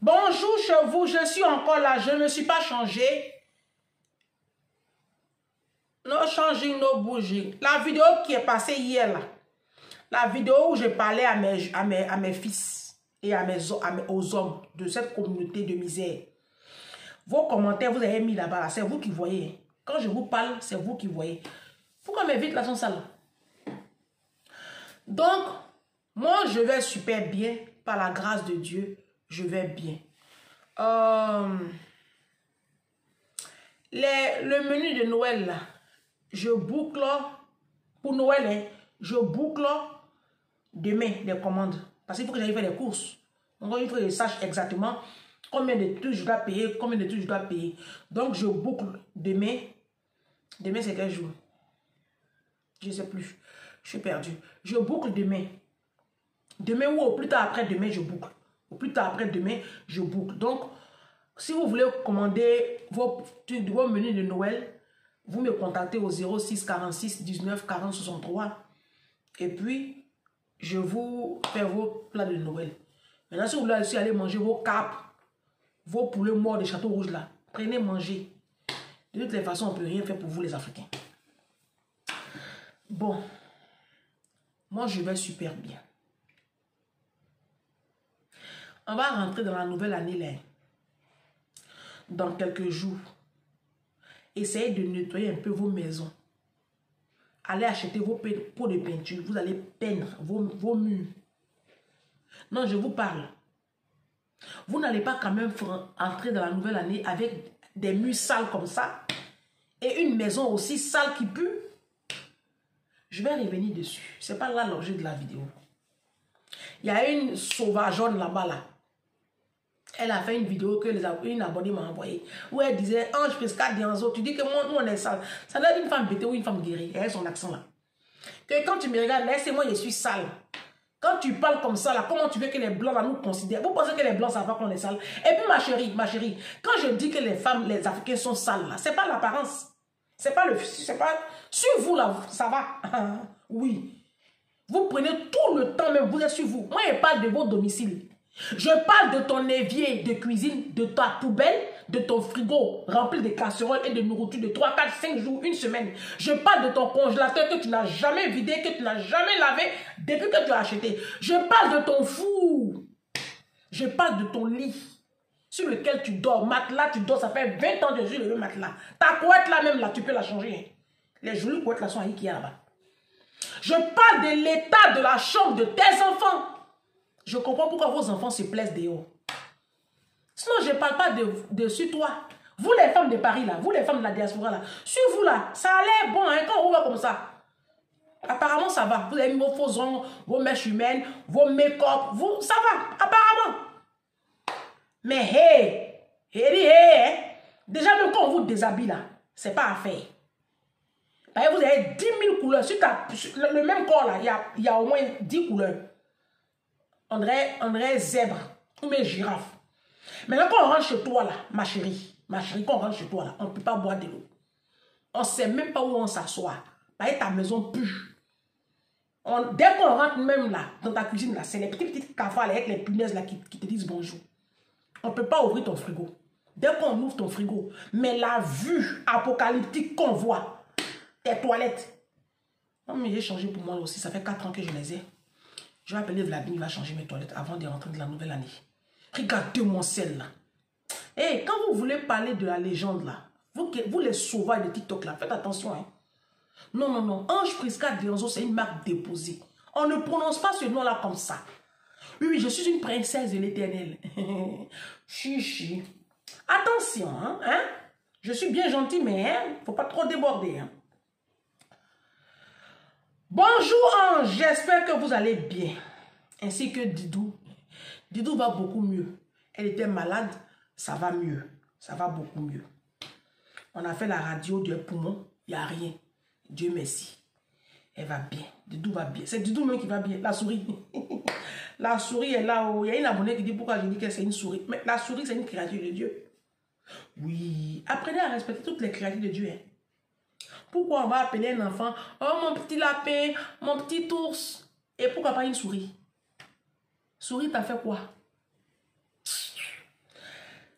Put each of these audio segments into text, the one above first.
Bonjour chez vous, je suis encore là, je ne suis pas changé. No changing, no bouging. La vidéo qui est passée hier là, la vidéo où je parlais à mes fils et aux hommes de cette communauté de misère. Vos commentaires, vous avez mis là-bas, c'est vous qui voyez. Quand je vous parle, c'est vous qui voyez. Pourquoi mes vitres là sont sales? Donc, moi je vais super bien, par la grâce de Dieu, je vais bien. Le menu de Noël là, je boucle pour Noël, hein, je boucle demain les commandes. Parce qu'il faut que j'aille faire les courses. Donc il faut que je sache exactement combien de trucs je dois payer, combien de trucs je dois payer. Donc je boucle demain. Demain c'est quel jour? Je ne sais plus. Je suis perdu. Je boucle demain. Demain ou au plus tard après demain, je boucle. Au plus tard après demain, je boucle. Donc, si vous voulez commander vos menus de Noël, vous me contactez au 06 46 19 40 63. Et puis, je vous fais vos plats de Noël. Maintenant, si vous voulez aussi aller manger vos capes, vos poulets morts des Châteaux Rouges là, prenez, mangez. De toutes les façons, on ne peut rien faire pour vous les Africains. Bon, moi je vais super bien. On va rentrer dans la nouvelle année là. Dans quelques jours. Essayez de nettoyer un peu vos maisons. Allez acheter vos pots de peinture. Vous allez peindre vos murs. Non, je vous parle. Vous n'allez pas quand même entrer dans la nouvelle année avec des murs sales comme ça. Et une maison aussi sale qui pue. Je vais revenir dessus. Ce n'est pas là l'objet de la vidéo. Il y a une sauvageonne là-bas là. Elle a fait une vidéo que une abonnée m'a envoyée. Où elle disait, Ange Prisca Dianzo, tu dis que moi, nous on est sale. Ça doit être une femme bêtée ou une femme guérie. Elle a son accent là. Que quand tu me regardes, laisse-moi, je suis sale. Quand tu parles comme ça là, comment tu veux que les blancs là nous considèrent? Vous pensez que les blancs savent pas qu'on est sale? Et puis ma chérie, quand je dis que les femmes, les Africains sont sales là, c'est pas l'apparence. C'est pas le... Sur vous là, ça va. Oui. Vous prenez tout le temps même, vous êtes sur vous. Moi, je parle de vos domiciles. Je parle de ton évier de cuisine, de ta poubelle, de ton frigo rempli de casseroles et de nourriture de 3, 4, 5 jours, une semaine. Je parle de ton congélateur que tu n'as jamais vidé, que tu n'as jamais lavé depuis que tu as acheté. Je parle de ton four. Je parle de ton lit sur lequel tu dors. Matelas, tu dors, ça fait 20 ans que je suis le matelas. Ta couette là même, là, tu peux la changer. Les jolies couettes là sont à Ikea là-bas. Je parle de l'état de la chambre de tes enfants. Je comprends pourquoi vos enfants se plaisent dehors. Sinon, je ne parle pas de sur toi. Vous les femmes de Paris là, vous les femmes de la diaspora là, sur vous là, ça a l'air bon hein, quand on voit comme ça. Apparemment, ça va. Vous avez mis vos faux ongles, vos mèches humaines, vos make-up, vous, ça va, apparemment. Mais hey, déjà même quand on vous déshabille là, c'est pas à faire. Vous avez 10 000 couleurs. Sur le même corps là, il y a au moins 10 couleurs. On dirait zèbre ou même girafe. Maintenant, quand on rentre chez toi, là, ma chérie, quand on rentre chez toi, là, on ne peut pas boire de l'eau. On ne sait même pas où on s'assoit. Ta maison pue. Dès qu'on rentre même là, dans ta cuisine, là, c'est les petites cafards avec les punaises là, qui te disent bonjour. On ne peut pas ouvrir ton frigo. Dès qu'on ouvre ton frigo, mais la vue apocalyptique qu'on voit, tes toilettes. Non, mais j'ai changé pour moi aussi. Ça fait 4 ans que je les ai. Je vais appeler Vladimir, il va changer mes toilettes avant de rentrer de la nouvelle année. Regardez-moi celle-là. Quand vous voulez parler de la légende là, vous les sauvages de TikTok là, faites attention. Hein. Non. Ange Prisca Dianzo, c'est une marque déposée. On ne prononce pas ce nom-là comme ça. Oui, je suis une princesse de l'Éternel. Chichi. Attention, hein. Je suis bien gentil, mais il ne faut pas trop déborder. Hein. Bonjour Ange, j'espère que vous allez bien. Ainsi que Didou. Didou va beaucoup mieux. Elle était malade, ça va mieux. Ça va beaucoup mieux. On a fait la radio du poumon, il n'y a rien. Dieu merci. Elle va bien. Didou va bien. C'est Didou même qui va bien. La souris. La souris est là où il y a une abonnée qui dit pourquoi je dis que c'est une souris. Mais la souris, c'est une créature de Dieu. Oui. Apprenez à respecter toutes les créatures de Dieu. Hein. Pourquoi on va appeler un enfant, oh mon petit lapin, mon petit ours, et pourquoi pas une souris? Souris, t'as fait quoi?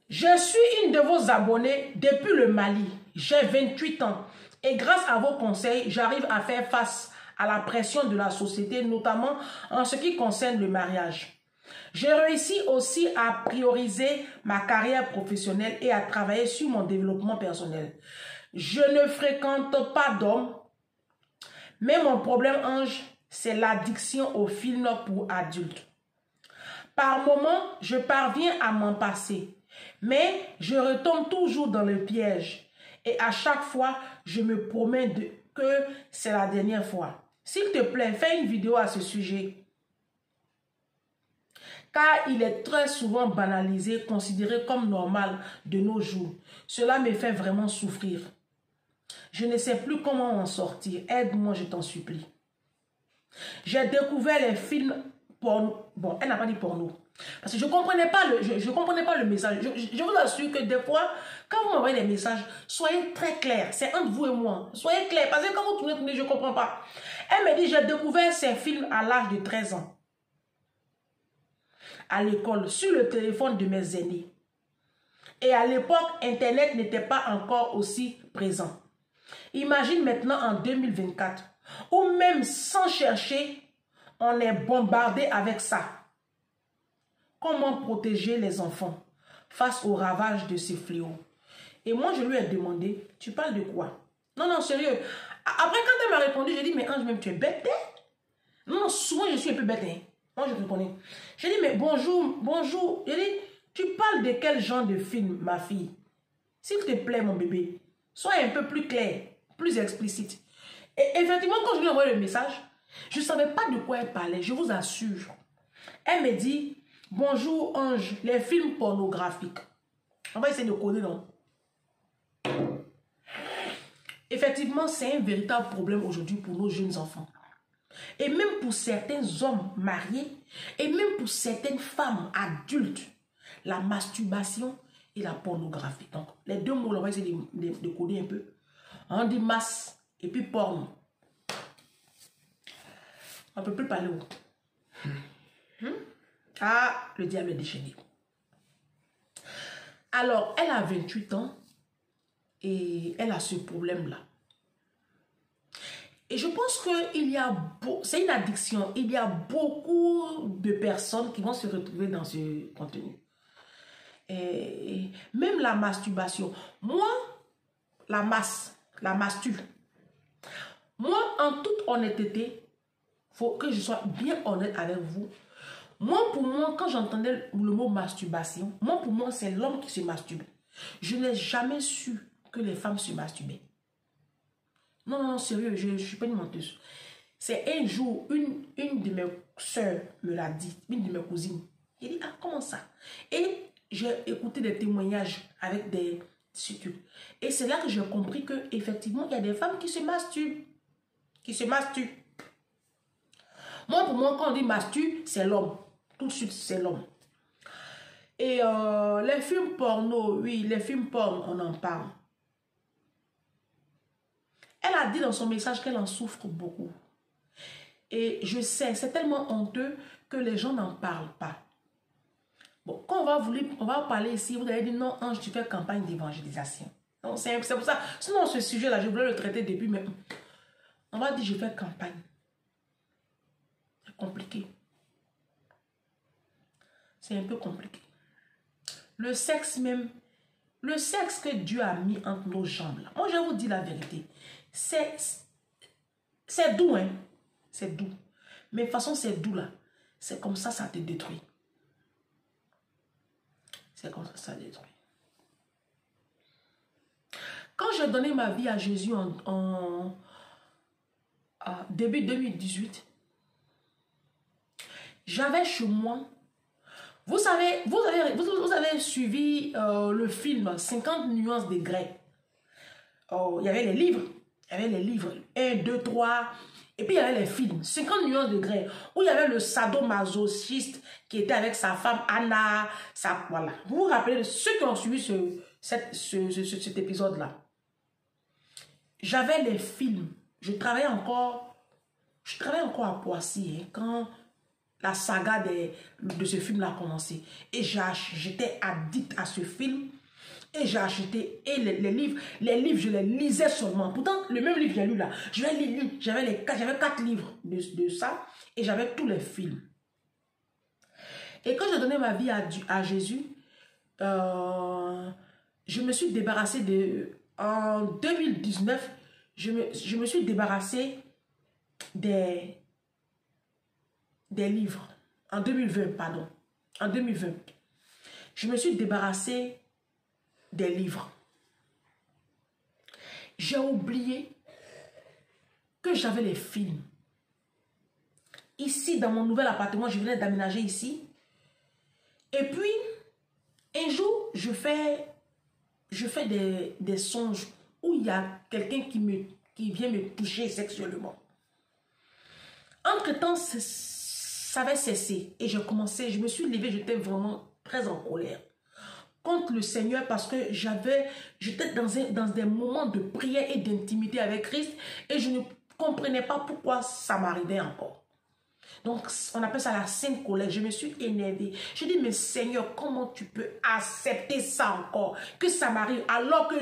Je suis une de vos abonnées depuis le Mali. J'ai 28 ans et grâce à vos conseils, j'arrive à faire face à la pression de la société, notamment en ce qui concerne le mariage. J'ai réussi aussi à prioriser ma carrière professionnelle et à travailler sur mon développement personnel. Je ne fréquente pas d'hommes, mais mon problème, Ange, c'est l'addiction aux films pour adultes. Par moments, je parviens à m'en passer, mais je retombe toujours dans le piège. Et à chaque fois, je me promets que c'est la dernière fois. S'il te plaît, fais une vidéo à ce sujet. Car il est très souvent banalisé, considéré comme normal de nos jours. Cela me fait vraiment souffrir. Je ne sais plus comment en sortir. Aide-moi, je t'en supplie. J'ai découvert les films porno. Bon, elle n'a pas dit porno. Parce que je ne comprenais pas le message. Je vous assure que des fois, quand vous m'envoyez des messages, soyez très clairs. C'est entre vous et moi. Soyez clairs. Parce que quand vous tournez, je ne comprends pas. Elle me dit, j'ai découvert ces films à l'âge de 13 ans. À l'école, sur le téléphone de mes aînés. Et à l'époque, Internet n'était pas encore aussi présent. Imagine maintenant en 2024, où même sans chercher, on est bombardé avec ça. Comment protéger les enfants face au ravage de ces fléaux? Et moi, je lui ai demandé, tu parles de quoi? Non, non, sérieux. Après, quand elle m'a répondu, j'ai dit, mais Ange, même tu es bête, hein? Non, souvent, je suis un peu bête, hein? Moi, je te connais. J'ai dit, mais bonjour, bonjour. J'ai dit, tu parles de quel genre de film, ma fille? S'il te plaît, mon bébé, sois un peu plus clair, plus explicite. Et effectivement, quand je lui ai envoyé le message, je ne savais pas de quoi elle parlait, je vous assure. Elle me dit, bonjour Ange, les films pornographiques. On va essayer de coder, non? Effectivement, c'est un véritable problème aujourd'hui pour nos jeunes enfants. Et même pour certains hommes mariés, et même pour certaines femmes adultes, la masturbation et la pornographie. Donc, les deux mots, on va essayer de coder un peu. On dit masse et puis porno. On ne peut plus parler où? Ah, le diable est déchaîné. Alors, elle a 28 ans et elle a ce problème-là. Et je pense qu'il y a, c'est une addiction, il y a beaucoup de personnes qui vont se retrouver dans ce contenu. Et même la masturbation. Moi, la mastu. Moi, en toute honnêteté, il faut que je sois bien honnête avec vous. Moi, pour moi, quand j'entendais le mot masturbation, moi, pour moi, c'est l'homme qui se masturbe. Je n'ai jamais su que les femmes se masturbaient. Non, non, sérieux, je ne suis pas une menteuse. C'est un jour, une de mes soeurs me l'a dit, une de mes cousines. Elle dit, ah, comment ça? Et j'ai écouté des témoignages avec des suites. Et c'est là que j'ai compris qu'effectivement, il y a des femmes qui se masturbent. Moi, pour moi, quand on dit masturbe, c'est l'homme. Tout de suite, c'est l'homme. Et les films porno, oui, les films porno, on en parle. Elle a dit dans son message qu'elle en souffre beaucoup. Et je sais, c'est tellement honteux que les gens n'en parlent pas. Bon, quand on va parler ici, vous allez dire non, Ange, tu fais campagne d'évangélisation. C'est pour ça. Sinon, ce sujet-là, je voulais le traiter depuis, mais on va dire je fais campagne. C'est compliqué. C'est un peu compliqué. Le sexe même, le sexe que Dieu a mis entre nos jambes, là, moi je vous dis la vérité, c'est doux, hein. C'est doux. Mais de toute façon, c'est doux là. C'est comme ça te détruit. C'est comme ça te détruit. Quand j'ai donné ma vie à Jésus en début 2018, j'avais chez moi, vous avez suivi le film 50 nuances de Grey. Il y avait les livres. Il y avait les livres 1, 2, 3. Et puis il y avait les films 50 nuances de Grey. Où il y avait le sadomasochiste qui était avec sa femme Anna. Voilà. Vous vous rappelez de ceux qui ont suivi cet épisode-là. J'avais les films. Je travaillais encore à Poissy. Quand la saga de ce film-là a commencé. Et j'étais addict à ce film. Et j'ai acheté les livres, je les lisais seulement. Pourtant, le même livre que j'ai lu là, je l'ai lu, j'avais 4 livres de ça et j'avais tous les films. Et quand j'ai donné ma vie à Jésus, je me suis débarrassée en 2019, je me suis débarrassée des livres. En 2020, pardon. En 2020. Je me suis débarrassée des livres. J'ai oublié que j'avais les films. Ici, dans mon nouvel appartement, je venais d'aménager ici. Et puis, un jour, je fais des songes où il y a quelqu'un qui vient me toucher sexuellement. Entre-temps, ça avait cessé. Et je me suis levée, j'étais vraiment très en colère contre le Seigneur parce que j'étais dans des moments de prière et d'intimité avec Christ et je ne comprenais pas pourquoi ça m'arrivait encore. Donc, on appelle ça la sainte colère. Je me suis énervée. Je dis, mais Seigneur, comment tu peux accepter ça encore? Que ça m'arrive alors que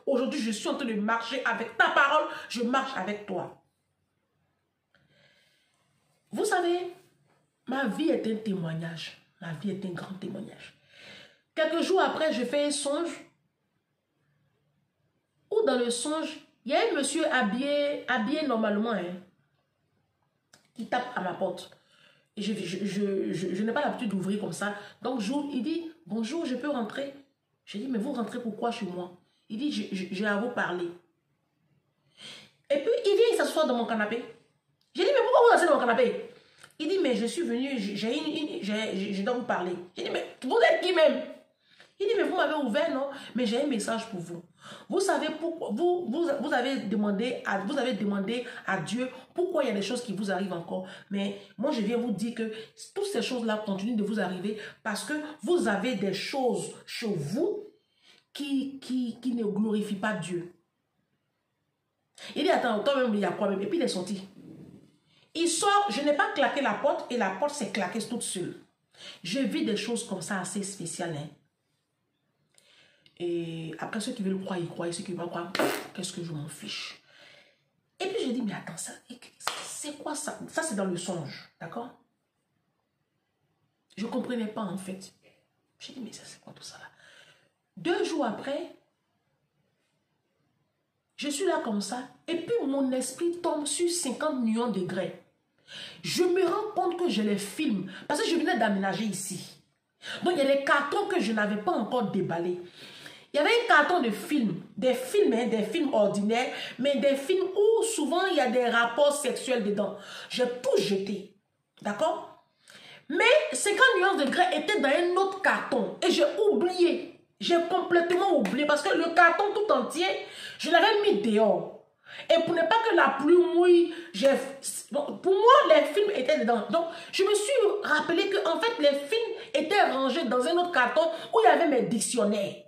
aujourd'hui, je suis en train de marcher avec ta parole. Je marche avec toi. Vous savez, ma vie est un témoignage. Ma vie est un grand témoignage. Quelques jours après, je fais un songe où dans le songe, il y a un monsieur habillé normalement, hein, qui tape à ma porte. Et je n'ai pas l'habitude d'ouvrir comme ça. Donc, il dit, bonjour, je peux rentrer? Je dis, mais vous rentrez pourquoi chez moi? Il dit, j'ai à vous parler. Et puis, il vient, il s'assoit dans mon canapé. J'ai dit, mais pourquoi vous asseyez dans mon canapé? Il dit, mais je suis venu, je dois vous parler. J'ai dit, mais vous êtes qui même? Il dit, mais vous m'avez ouvert, non? Mais j'ai un message pour vous. Vous savez pourquoi vous avez demandé à Dieu pourquoi il y a des choses qui vous arrivent encore. Mais moi, je viens vous dire que toutes ces choses-là continuent de vous arriver parce que vous avez des choses chez vous qui ne glorifient pas Dieu. Il dit, attends, toi-même, il y a quoi même? Et puis il est sorti. Il sort, je n'ai pas claqué la porte et la porte s'est claquée toute seule. Je vis des choses comme ça assez spéciales, hein. Et après, ceux qui veulent croire, ils croient. Ceux qui ne veulent pas croire, qu'est-ce que je m'en fiche. Et puis, j'ai dit, mais attends, c'est quoi ça? Ça, c'est dans le songe, d'accord? Je ne comprenais pas, en fait. J'ai dit, mais ça, c'est quoi tout ça là? 2 jours après, je suis là comme ça. Et puis, mon esprit tombe sur 50 millions de degrés. Je me rends compte que je les filme. Parce que je venais d'aménager ici. Donc, il y a des cartons que je n'avais pas encore déballés. Il y avait un carton de films, des films ordinaires, mais des films où souvent il y a des rapports sexuels dedans. J'ai tout jeté, d'accord? Mais 50 nuances de degrés étaient dans un autre carton et j'ai oublié. J'ai complètement oublié parce que le carton tout entier, je l'avais mis dehors. Et pour ne pas que la pluie mouille, pour moi, les films étaient dedans. Donc, je me suis rappelé que en fait, les films étaient rangés dans un autre carton où il y avait mes dictionnaires.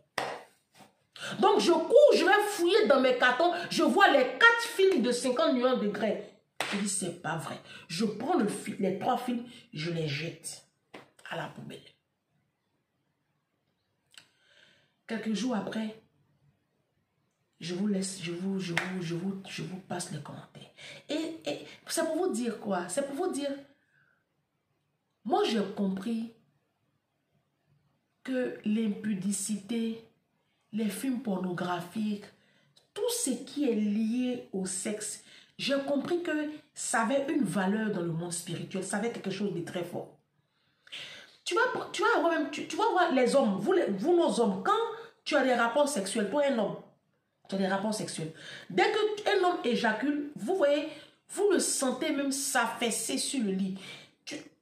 Donc, je cours, je vais fouiller dans mes cartons. Je vois les 4 films de 50 nuances de degrés. Je dis, c'est pas vrai. Je prends les 3 films, je les jette à la poubelle. Quelques jours après, je vous laisse, je vous passe les commentaires. Et c'est pour vous dire quoi? C'est pour vous dire, moi j'ai compris que l'impudicité, les films pornographiques, tout ce qui est lié au sexe, j'ai compris que ça avait une valeur dans le monde spirituel, ça avait quelque chose de très fort. Tu vas voir les hommes, vous nos hommes, quand tu as des rapports sexuels, toi un homme, tu as des rapports sexuels. Dès qu'un homme éjacule, vous voyez, vous le sentez même s'affaisser sur le lit.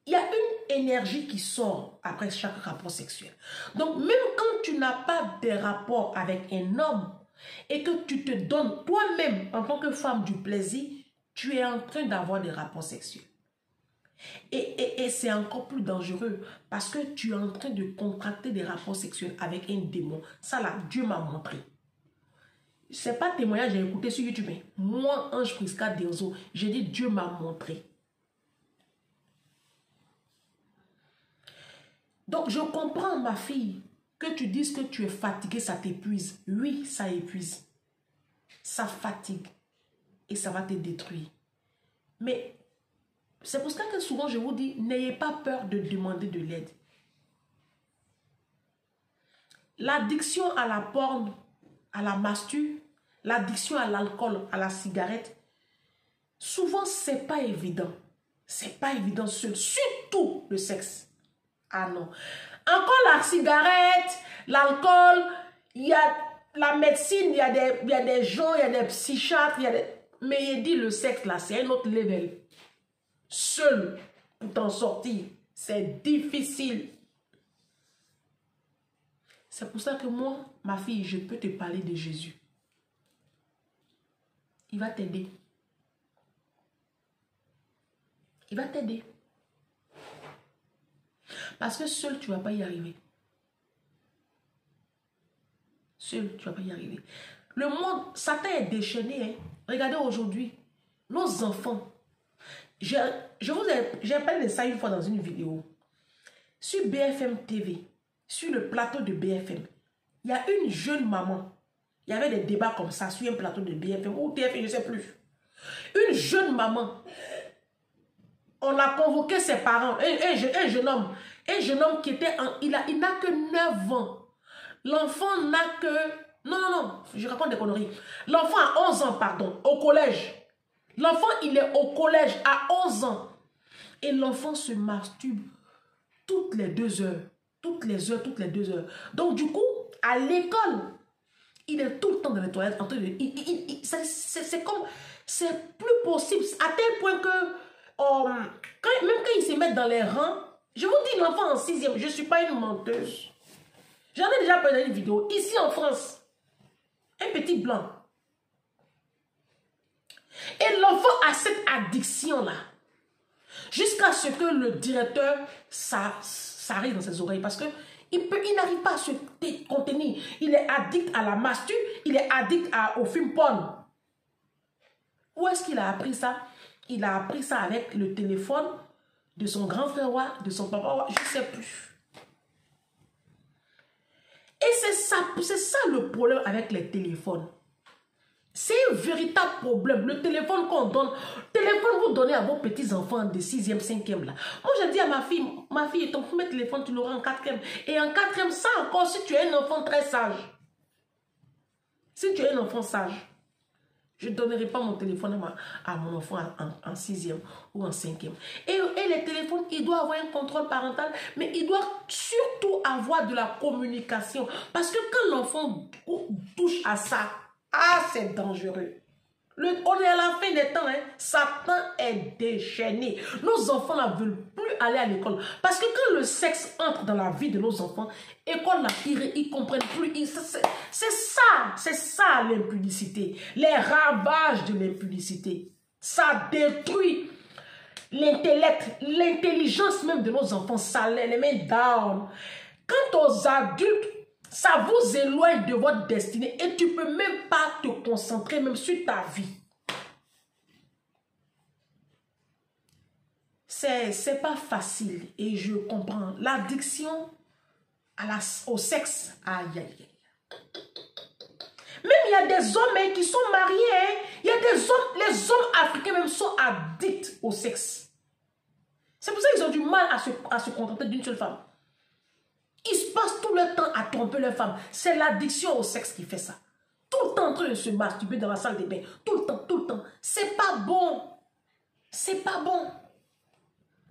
Il y a une énergie qui sort après chaque rapport sexuel. Donc, même quand tu n'as pas de rapport avec un homme et que tu te donnes toi-même en tant que femme du plaisir, tu es en train d'avoir des rapports sexuels. Et c'est encore plus dangereux parce que tu es en train de contracter des rapports sexuels avec un démon. Ça là, Dieu m'a montré. C'est pas témoignage, j'ai écouté sur YouTube. Moi, Ange Prisca Derzo, j'ai dit Dieu m'a montré. Donc, je comprends, ma fille, que tu dises que tu es fatiguée, ça t'épuise. Oui, ça épuise. Ça fatigue. Et ça va te détruire. Mais c'est pour ça que souvent je vous dis, n'ayez pas peur de demander de l'aide. L'addiction à la porn, à la mastu, l'addiction à l'alcool, à la cigarette, souvent c'est pas évident. C'est pas évident seul, surtout le sexe. Ah non. Encore la cigarette, l'alcool, il y a la médecine, il y a des gens, il y a des psychiatres, il y a des... Mais il dit le sexe là, c'est un autre level. Seul pour t'en sortir, c'est difficile. C'est pour ça que moi, ma fille, je peux te parler de Jésus. Il va t'aider. Il va t'aider. Parce que seul, tu ne vas pas y arriver. Seul, tu ne vas pas y arriver. Le monde, Satan est déchaîné. Hein. Regardez aujourd'hui, nos enfants. J'ai parlé de ça une fois dans une vidéo. Sur BFM TV, sur le plateau de BFM, il y a une jeune maman. Il y avait des débats comme ça sur un plateau de BFM ou TF, je ne sais plus. Une jeune maman. On a convoqué ses parents, un jeune homme qui était, il n'a que 9 ans. L'enfant n'a que, non, je raconte des conneries. L'enfant a 11 ans, pardon, au collège. L'enfant, il est au collège à 11 ans. Et l'enfant se masturbe toutes les 2 heures. Toutes les heures. Donc du coup, à l'école, il est tout le temps dans les toilettes. C'est comme, c'est plus possible. À tel point que, même quand ils se mettent dans les rangs, je vous dis, l'enfant en 6e, je ne suis pas une menteuse. J'en ai déjà parlé dans une vidéo. Ici en France, un petit blanc. Et l'enfant a cette addiction-là. Jusqu'à ce que le directeur, ça arrive dans ses oreilles. Parce que il n'arrive pas à se contenir. Il est addict à la mastu, il est addict au film porn. Où est-ce qu'il a appris ça? Il a appris ça avec le téléphone de son grand frère, de son papa, je ne sais plus. Et c'est ça le problème avec les téléphones. C'est un véritable problème. Le téléphone qu'on donne, vous donnez à vos petits-enfants de 6e, 5e là. Moi, je dis à ma fille, ton premier téléphone, tu l'auras en 4e. Et en 4e, ça encore, si tu es un enfant très sage. Si tu es un enfant sage, je ne donnerai pas mon téléphone à mon enfant en 6e ou en 5e. Et les téléphones, il doit avoir un contrôle parental, mais il doit surtout avoir de la communication. Parce que quand l'enfant touche à ça, c'est dangereux. On est à la fin des temps, hein. Satan est déchaîné. Nos enfants ne veulent plus aller à l'école. Parce que quand le sexe entre dans la vie de nos enfants, école là, ils ne comprennent plus. C'est ça l'impudicité. Les ravages de l'impudicité. Ça détruit l'intellect, l'intelligence même de nos enfants. Ça les met down. Quant aux adultes, ça vous éloigne de votre destinée et tu ne peux même pas te concentrer même sur ta vie. C'est pas facile et je comprends. L'addiction au sexe, aïe, aïe, aïe. Même il y a des hommes qui sont mariés, il y a des hommes, les hommes africains même sont addicts au sexe. C'est pour ça qu'ils ont du mal à se contenter d'une seule femme. Ils se passent tout le temps à tromper leur femme. C'est l'addiction au sexe qui fait ça. Tout le temps en train de se masturber dans la salle de bain. Tout le temps, tout le temps. C'est pas bon. C'est pas bon.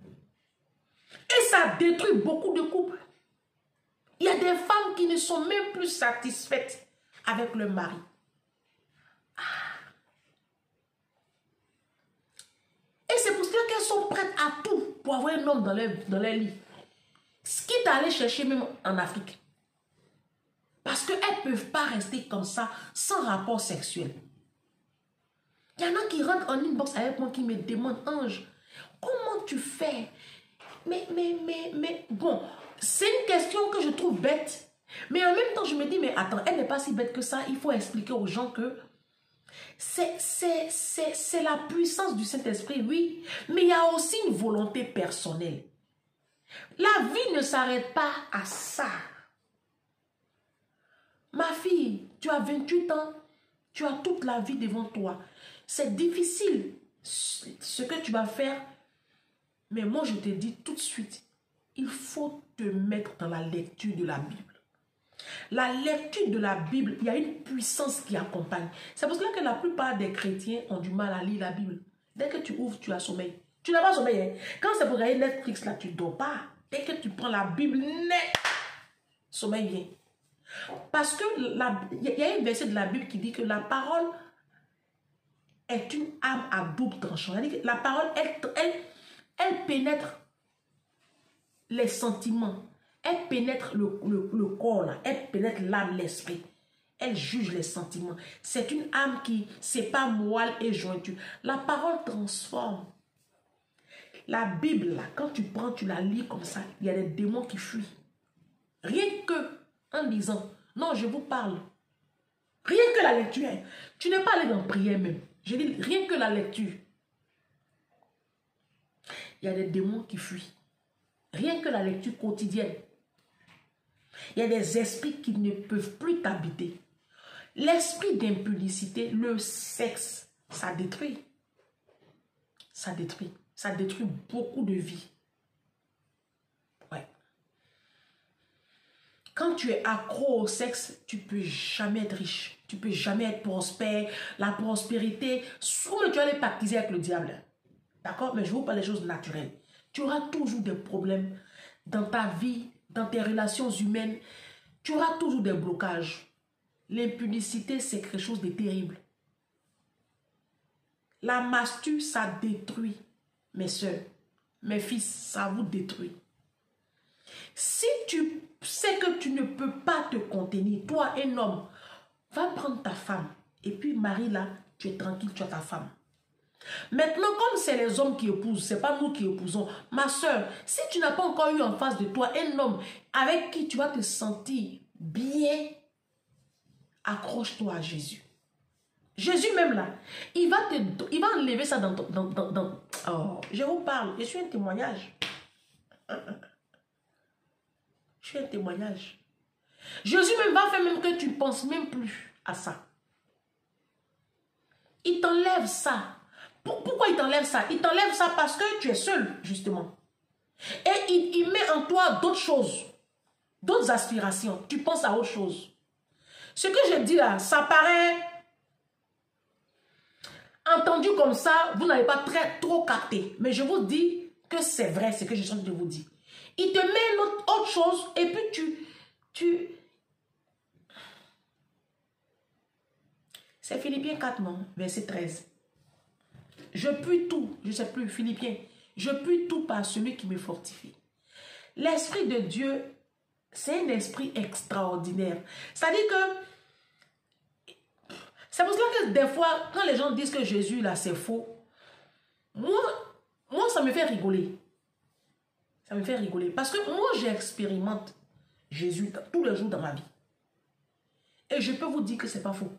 Et ça détruit beaucoup de couples. Il y a des femmes qui ne sont même plus satisfaites avec leur mari. Et c'est pour cela qu'elles sont prêtes à tout pour avoir un homme dans leur lit. Ce qui est allé chercher même en Afrique. Parce qu'elles ne peuvent pas rester comme ça sans rapport sexuel. Il y en a qui rentrent en inbox avec moi qui me demandent, Ange, comment tu fais? Mais bon, c'est une question que je trouve bête. Mais en même temps, je me dis, mais attends, elle n'est pas si bête que ça. Il faut expliquer aux gens que c'est la puissance du Saint-Esprit, oui. Mais il y a aussi une volonté personnelle. La vie ne s'arrête pas à ça. Ma fille, tu as 28 ans, tu as toute la vie devant toi. C'est difficile ce que tu vas faire, mais moi je te dis tout de suite, il faut te mettre dans la lecture de la Bible. La lecture de la Bible, il y a une puissance qui accompagne. C'est pour cela que la plupart des chrétiens ont du mal à lire la Bible. Dès que tu ouvres, tu as sommeil. Tu n'as pas sommeil. Hein? Quand c'est pour regarder Netflix, là, tu ne dors pas. Dès que tu prends la Bible, net, sommeil vient. Parce que il y a un verset de la Bible qui dit que la parole est une âme à double tranchant. La parole, elle pénètre les sentiments. Elle pénètre le corps, là. Elle pénètre l'âme, l'esprit. Elle juge les sentiments. C'est une âme qui sépare moelle et jointure. La parole transforme. La Bible, là, quand tu prends, tu la lis comme ça, il y a des démons qui fuient. Rien que en lisant. Non, je vous parle. Rien que la lecture. Tu n'es pas allé dans la prière même. Je dis rien que la lecture. Il y a des démons qui fuient. Rien que la lecture quotidienne. Il y a des esprits qui ne peuvent plus t'habiter. L'esprit d'impudicité, le sexe, ça détruit. Ça détruit. Ça détruit beaucoup de vies. Ouais. Quand tu es accro au sexe, tu ne peux jamais être riche. Tu ne peux jamais être prospère. La prospérité, soit tu vas aller pactiser avec le diable. D'accord? Mais je vous parle des choses naturelles. Tu auras toujours des problèmes dans ta vie, dans tes relations humaines. Tu auras toujours des blocages. L'impudicité, c'est quelque chose de terrible. La mastur, ça détruit. Mes soeurs, mes fils, ça vous détruit. Si tu sais que tu ne peux pas te contenir, toi, un homme, va prendre ta femme. Et puis, marie-la, tu es tranquille, tu as ta femme. Maintenant, comme c'est les hommes qui épousent, ce n'est pas nous qui épousons. Ma soeur, si tu n'as pas encore eu en face de toi un homme avec qui tu vas te sentir bien, accroche-toi à Jésus. Jésus même là, il va enlever ça dans... Oh, je vous parle, je suis un témoignage. Je suis un témoignage. Jésus même va faire même que tu ne penses même plus à ça. Il t'enlève ça. Pourquoi il t'enlève ça? Il t'enlève ça parce que tu es seul, justement. Et il met en toi d'autres choses, d'autres aspirations. Tu penses à autre chose. Ce que je dis là, ça paraît... Entendu comme ça, vous n'avez pas trop capté. Mais je vous dis que c'est vrai ce que je suis en train de vous dire. Il te met autre chose et puis tu... C'est Philippiens 4, non? Verset 13. Je puis tout, je ne sais plus, Philippiens. Je puis tout par celui qui me fortifie. L'Esprit de Dieu, c'est un esprit extraordinaire. C'est-à-dire que c'est pour cela que des fois, quand les gens disent que Jésus, là, c'est faux, moi, ça me fait rigoler. Ça me fait rigoler. Parce que moi, j'expérimente Jésus tous les jours dans ma vie. Et je peux vous dire que ce n'est pas faux.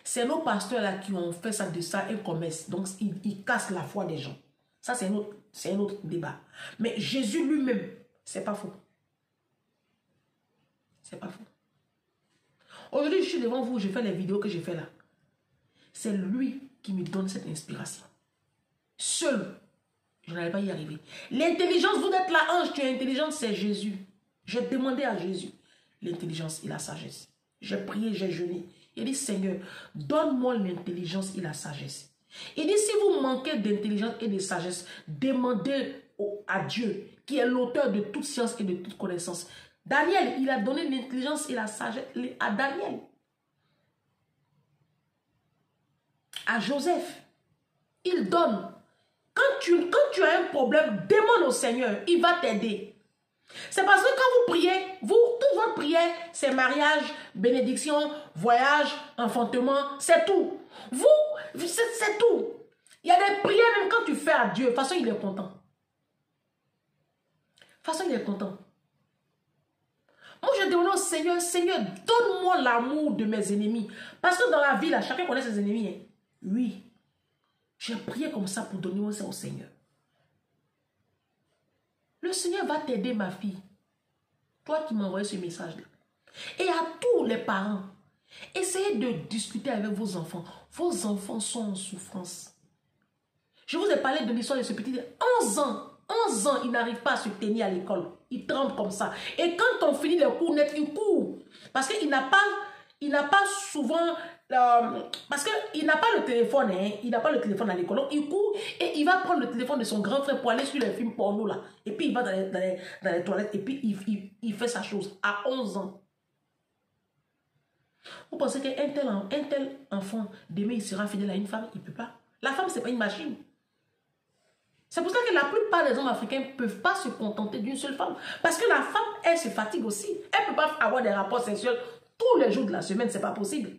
C'est nos pasteurs là qui ont fait ça de ça un commerce. Donc, ils cassent la foi des gens. Ça, c'est un autre débat. Mais Jésus lui-même, ce n'est pas faux. C'est pas faux. Aujourd'hui, je suis devant vous, je fais les vidéos que j'ai fait là. C'est lui qui me donne cette inspiration. Seul, je n'allais pas y arriver. L'intelligence, vous êtes là, ange, tu es intelligente, c'est Jésus. J'ai demandé à Jésus l'intelligence et la sagesse. J'ai prié, j'ai jeûné. Il dit, Seigneur, donne-moi l'intelligence et la sagesse. Il dit, si vous manquez d'intelligence et de sagesse, demandez à Dieu, qui est l'auteur de toute science et de toute connaissance. Daniel, il a donné l'intelligence et la sagesse à Daniel. À Joseph, il donne. Quand tu as un problème, demande au Seigneur, il va t'aider. C'est parce que quand vous priez, toute votre prière, c'est mariage, bénédiction, voyage, enfantement, c'est tout. C'est tout. Il y a des prières même quand tu fais à Dieu, de toute façon, il est content. De toute façon, il est content. Moi, je demande au Seigneur, Seigneur, donne-moi l'amour de mes ennemis. Parce que dans la vie, là, chacun connaît ses ennemis. Hein. Oui. J'ai prié comme ça pour donner ça au Seigneur. Le Seigneur va t'aider, ma fille. Toi qui m'as envoyé ce message-là. Et à tous les parents, essayez de discuter avec vos enfants. Vos enfants sont en souffrance. Je vous ai parlé de l'histoire de ce petit de 11 ans. 11 ans, il n'arrive pas à se tenir à l'école. Il tremble comme ça. Et quand on finit les cours nets, il court. Parce qu'il n'a pas souvent... parce qu'il n'a pas le téléphone. Hein, il n'a pas le téléphone à l'école. Donc, il court et il va prendre le téléphone de son grand frère pour aller sur les films porno là. Et puis, il va dans les toilettes et puis il fait sa chose à 11 ans. Vous pensez qu'un tel enfant, demain, il sera fidèle à une femme? Il ne peut pas. La femme, ce n'est pas une machine. C'est pour ça que la plupart des hommes africains ne peuvent pas se contenter d'une seule femme. Parce que la femme, elle se fatigue aussi. Elle ne peut pas avoir des rapports sexuels tous les jours de la semaine. Ce n'est pas possible.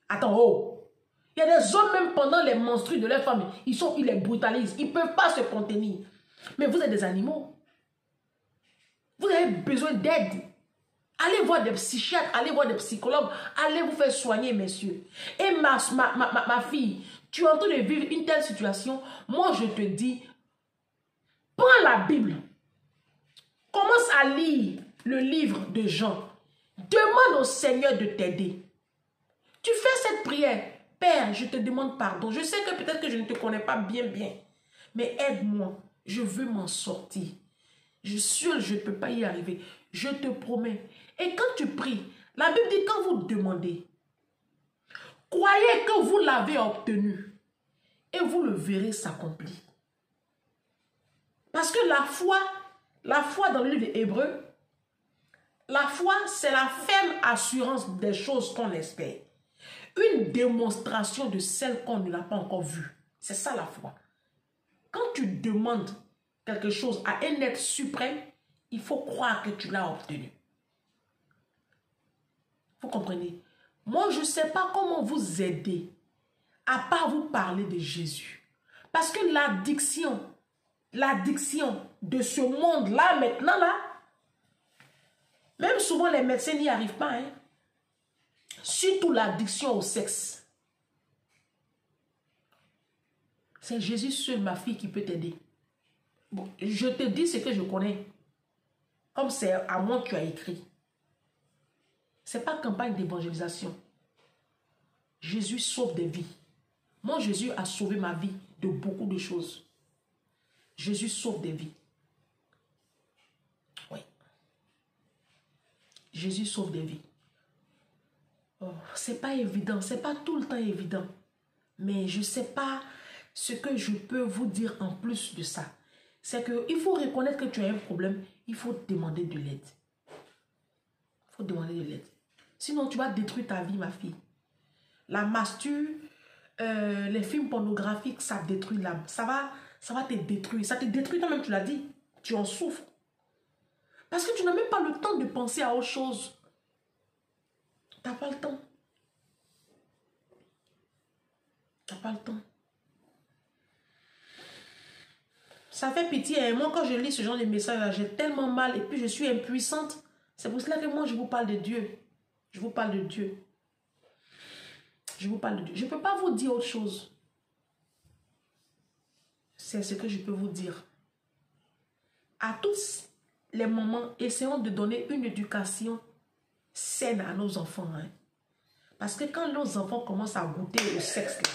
Attends, oh. Il y a des hommes, même pendant les menstrues de leur femme, ils les brutalisent. Ils ne peuvent pas se contenir. Mais vous êtes des animaux. Vous avez besoin d'aide. Allez voir des psychiatres, allez voir des psychologues, allez vous faire soigner, messieurs. Et ma fille, tu es en train de vivre une telle situation. Moi, je te dis, prends la Bible. Commence à lire le livre de Jean. Demande au Seigneur de t'aider. Tu fais cette prière. Père, je te demande pardon. Je sais que peut-être que je ne te connais pas bien. Mais aide-moi. Je veux m'en sortir. Seul, je ne peux pas y arriver. Je te promets. Et quand tu pries, la Bible dit quand vous demandez, croyez que vous l'avez obtenu et vous le verrez s'accomplir. Parce que la foi dans le livre d'Hébreux, la foi, c'est la ferme assurance des choses qu'on espère. Une démonstration de celles qu'on n'a pas encore vues. C'est ça la foi. Quand tu demandes quelque chose à un être suprême, il faut croire que tu l'as obtenu. Vous comprenez? Moi, je ne sais pas comment vous aider à part vous parler de Jésus. Parce que l'addiction de ce monde-là, maintenant, là, même souvent les médecins n'y arrivent pas. Hein? Surtout l'addiction au sexe. C'est Jésus seul, ma fille, qui peut t'aider. Bon, je te dis ce que je connais. Comme c'est à moi que tu as écrit. Ce n'est pas campagne d'évangélisation. Jésus sauve des vies. Moi, Jésus a sauvé ma vie de beaucoup de choses. Jésus sauve des vies. Oui. Jésus sauve des vies. Oh, ce n'est pas évident. Ce n'est pas tout le temps évident. Mais je ne sais pas ce que je peux vous dire en plus de ça. C'est qu'il faut reconnaître que tu as un problème. Il faut demander de l'aide. Il faut demander de l'aide. Sinon, tu vas détruire ta vie, ma fille. La masture, les films pornographiques, ça détruit l'âme. Ça va te détruire. Ça te détruit toi-même, tu l'as dit. Tu en souffres. Parce que tu n'as même pas le temps de penser à autre chose. Tu n'as pas le temps. Tu n'as pas le temps. Ça fait pitié. Hein? Moi, quand je lis ce genre de messages, j'ai tellement mal et puis je suis impuissante. C'est pour cela que moi, je vous parle de Dieu. Je vous parle de Dieu. Je vous parle de Dieu. Je ne peux pas vous dire autre chose. C'est ce que je peux vous dire. À tous les moments, essayons de donner une éducation saine à nos enfants. Hein? Parce que quand nos enfants commencent à goûter au sexe, là,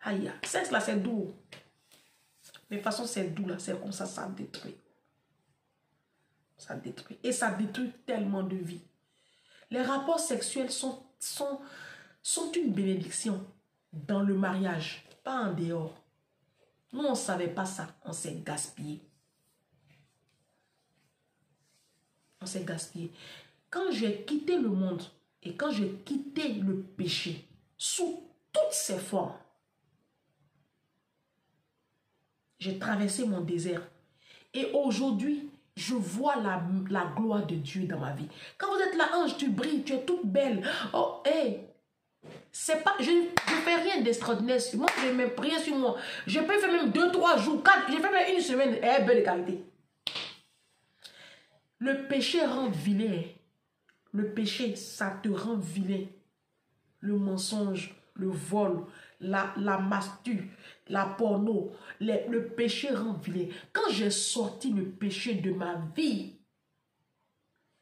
aïe, le sexe là, c'est doux. Mais de toute façon, c'est doux là, c'est comme ça, ça détruit. Ça détruit. Et ça détruit tellement de vies. Les rapports sexuels sont une bénédiction dans le mariage, pas en dehors. Nous, on ne savait pas ça. On s'est gaspillé. On s'est gaspillé. Quand j'ai quitté le monde et quand j'ai quitté le péché, sous toutes ses formes, j'ai traversé mon désert. Et aujourd'hui, je vois la gloire de Dieu dans ma vie. Quand vous êtes là, ange, tu brilles, tu es toute belle. Oh, hé! C'est pas, je ne fais rien d'extraordinaire sur moi. Je ne mets rien sur moi. Je peux faire même 2, 3 jours, 4. Je fais même une semaine. Belle qualité. Le péché rend vilain. Le péché, ça te rend vilain. Le mensonge, le vol, la mastu, la porno, le péché rend vilain. Quand j'ai sorti le péché de ma vie,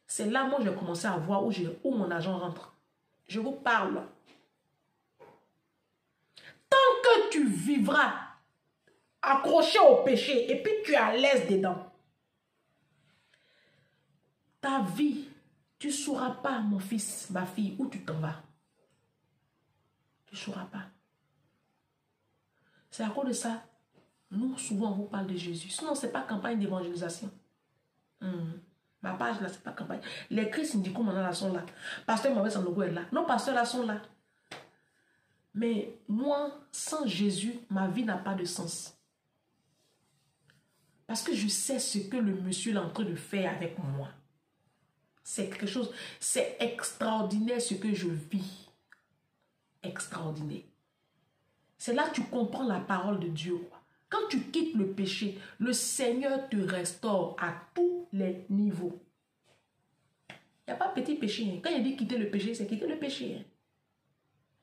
c'est là moi j'ai commencé à voir où mon argent rentre. Je vous parle. Tant que tu vivras accroché au péché et puis tu es à l'aise dedans, ta vie, tu ne sauras pas, mon fils, ma fille, où tu t'en vas. Tu ne sauras pas. C'est à cause de ça, nous, souvent, on vous parle de Jésus. Sinon, ce n'est pas campagne d'évangélisation. Ma page, là, ce n'est pas campagne. Les Christ syndicaux, maintenant, là, sont là. Pasteur Mauvais Sanogo est là. Nos pasteurs, là, sont là. Mais moi, sans Jésus, ma vie n'a pas de sens. Parce que je sais ce que le monsieur est en train de faire avec moi. C'est quelque chose, c'est extraordinaire ce que je vis. Extraordinaire. C'est là que tu comprends la parole de Dieu. Quand tu quittes le péché, le Seigneur te restaure à tous les niveaux. Il n'y a pas petit péché. Hein. Quand il dit quitter le péché, c'est quitter le péché. Hein.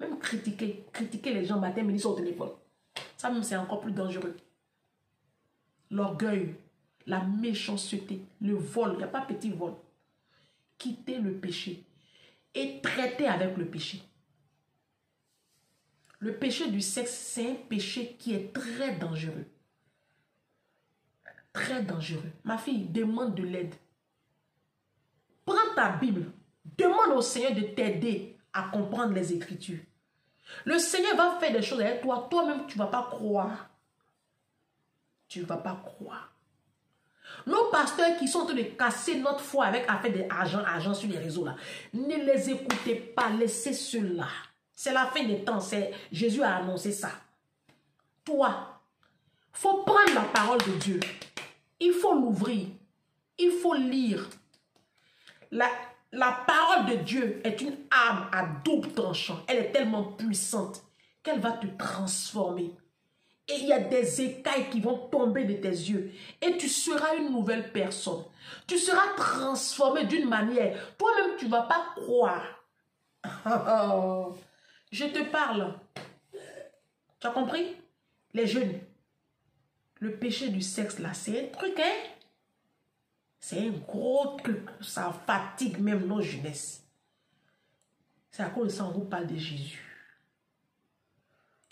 Même critiquer les gens matin, midi, sur le téléphone. Ça même, c'est encore plus dangereux. L'orgueil, la méchanceté, le vol, il n'y a pas petit vol. Quitter le péché et traiter avec le péché. Le péché du sexe, c'est un péché qui est très dangereux. Très dangereux. Ma fille, demande de l'aide. Prends ta Bible. Demande au Seigneur de t'aider à comprendre les Écritures. Le Seigneur va faire des choses avec toi. Toi-même, tu ne vas pas croire. Tu ne vas pas croire. Nos pasteurs qui sont en train de casser notre foi avec affaire d'argent sur les réseaux là, ne les écoutez pas, laissez cela. C'est la fin des temps, Jésus a annoncé ça. Toi, il faut prendre la parole de Dieu. Il faut l'ouvrir. Il faut lire. La parole de Dieu est une arme à double tranchant. Elle est tellement puissante qu'elle va te transformer. Et il y a des écailles qui vont tomber de tes yeux. Et tu seras une nouvelle personne. Tu seras transformé d'une manière. Toi-même, tu ne vas pas croire. Je te parle. Tu as compris? Les jeunes. Le péché du sexe, là, c'est un truc, hein? C'est un gros truc. Ça fatigue même nos jeunesses. C'est à cause de ça qu'on vous parle de Jésus.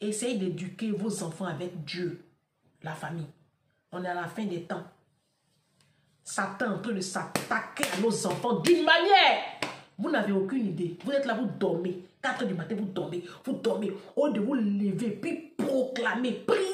Essayez d'éduquer vos enfants avec Dieu, la famille. On est à la fin des temps. Satan est en train de s'attaquer à nos enfants d'une manière. Vous n'avez aucune idée. Vous êtes là, vous dormez. 4 heures du matin, vous dormez. Vous dormez. Au lieu de vous lever, puis proclamer, prier